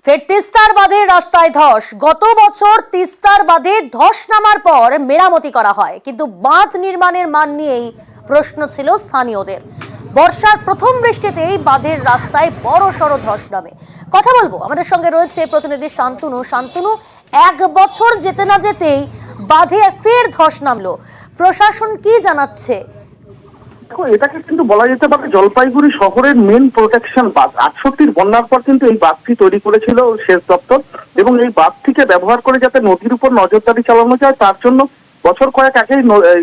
ফের তিস্তার বাঁধের রাস্তায় ধস। গত বছর তিস্তার বাঁধে ধস নামার পর মেরামতি করা হয়, কিন্তু বাঁধ নির্মাণের মান নিয়েই প্রশ্ন ছিল স্থানীয়দের। বর্ষার প্রথম বৃষ্টিতেই বাঁধের রাস্তায় বড় সড় ধস নামে। কথা বলবো, আমাদের সঙ্গে রয়েছে প্রতিনিধি শান্তনু। শান্তনু, এক বছর যেতে না যেতেই বাঁধে ফের ধস নামলো, প্রশাসন কি জানাচ্ছে? দেখো, এটাকে কিন্তু বলা যেতে পারে জলপাইগুড়ি শহরের মেন প্রোটেকশন বাঁধ। 68-র বন্যার পর কিন্তু এই বাঁধটি তৈরি করেছিল সেচ দপ্তর, এবং এই বাঁধটিকে ব্যবহার করে যাতে নদীর উপর নজরদারি চালানো যায় তার জন্য বছর কয়েক আগে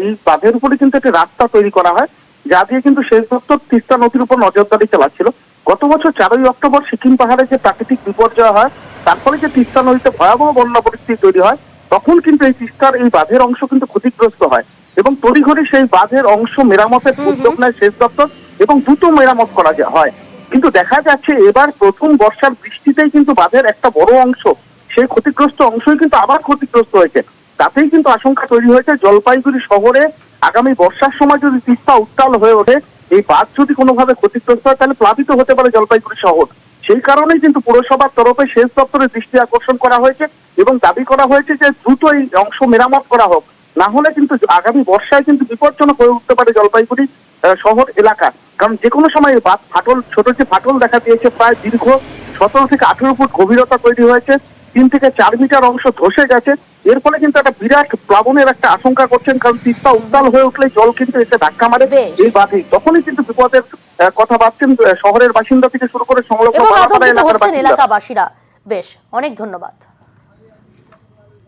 এই বাঁধের উপরে কিন্তু একটি রাস্তা তৈরি করা হয়, যা দিয়ে কিন্তু সেচ দপ্তর তিস্তা নদীর উপর নজরদারি চালাচ্ছিল। গত বছর 4ই অক্টোবর সিকিম পাহাড়ে যে প্রাকৃতিক বিপর্যয় হয়, তারপরে যে তিস্তা নদীতে ভয়াবহ বন্যা পরিস্থিতি তৈরি হয়, তখন কিন্তু এই তিস্তার এই বাঁধের অংশ কিন্তু ক্ষতিগ্রস্ত হয় এবং তড়িঘড়ি সেই বাঁধের অংশ মেরামতের উদ্যোগ নেয় সেচ দপ্তর এবং দ্রুত মেরামত করা হয়। কিন্তু দেখা যাচ্ছে এবার প্রথম বর্ষার বৃষ্টিতেই কিন্তু বাঁধের একটা বড় অংশ, সেই ক্ষতিগ্রস্ত অংশই কিন্তু আবার ক্ষতিগ্রস্ত হয়েছে। তাতেই কিন্তু আশঙ্কা তৈরি হয়েছে জলপাইগুড়ি শহরে আগামী বর্ষার সময় যদি তিস্তা উত্তাল হয়ে ওঠে, এই বাঁধ যদি কোনোভাবে ক্ষতিগ্রস্ত হয় তাহলে প্লাবিত হতে পারে জলপাইগুড়ি শহর। সেই কারণেই কিন্তু পুরসভার তরফে সেচ দপ্তরের দৃষ্টি আকর্ষণ করা হয়েছে এবং দাবি করা হয়েছে যে দ্রুত এই অংশ মেরামত করা হোক, না হলে কিন্তু আগামী বর্ষায় কিন্তু বিপজ্জনক হয়ে উঠতে পারে জলপাইগুড়ি শহর এলাকা। কারণ যে কোনো সময় বাঁধ ফাটল, ছোট যে ফাটল দেখা দিয়েছে, প্রায় দীর্ঘ 17 থেকে 18 ফুট গভীরতা তৈরি হয়েছে, 3 থেকে 4 মিটার অংশ ধসে গেছে। এর ফলে কিন্তু একটা বিরাট প্লাবনের একটা আশঙ্কা করছেন, কারণ তিস্তা উত্তাল হয়ে উঠলে জল কিন্তু এসে ধাক্কা মারে এই বাঁধেই। তখনই কিন্তু বিপদের কথা ভাবছেন শহরের বাসিন্দা থেকে শুরু করে সংলগ্ন এলাকার এলাকাবাসীরা। বেশ, অনেক ধন্যবাদ।